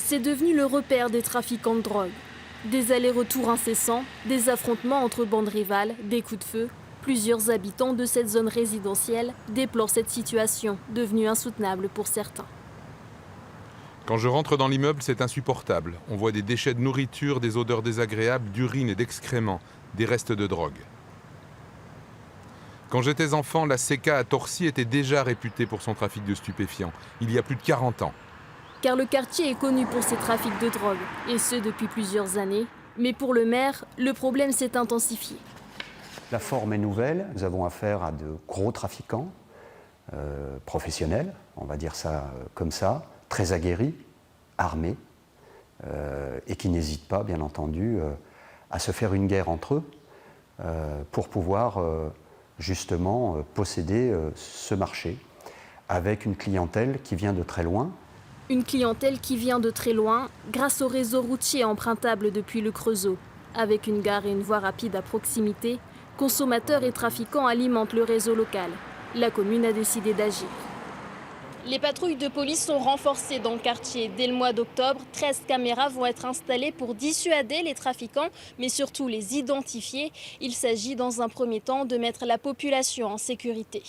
C'est devenu le repère des trafiquants de drogue. Des allers-retours incessants, des affrontements entre bandes rivales, des coups de feu. Plusieurs habitants de cette zone résidentielle déplorent cette situation, devenue insoutenable pour certains. Quand je rentre dans l'immeuble, c'est insupportable. On voit des déchets de nourriture, des odeurs désagréables, d'urine et d'excréments, des restes de drogue. Quand j'étais enfant, la CK à Torcy était déjà réputée pour son trafic de stupéfiants, il y a plus de 40 ans. Car le quartier est connu pour ses trafics de drogue, et ce depuis plusieurs années. Mais pour le maire, le problème s'est intensifié. La forme est nouvelle, nous avons affaire à de gros trafiquants, professionnels, on va dire ça comme ça, très aguerris, armés, et qui n'hésitent pas, bien entendu, à se faire une guerre entre eux pour pouvoir justement posséder ce marché, avec une clientèle qui vient de très loin. Une clientèle qui vient de très loin, grâce au réseau routier empruntable depuis le Creusot. Avec une gare et une voie rapide à proximité, consommateurs et trafiquants alimentent le réseau local. La commune a décidé d'agir. Les patrouilles de police sont renforcées dans le quartier. Dès le mois d'octobre, 13 caméras vont être installées pour dissuader les trafiquants, mais surtout les identifier. Il s'agit dans un premier temps de mettre la population en sécurité.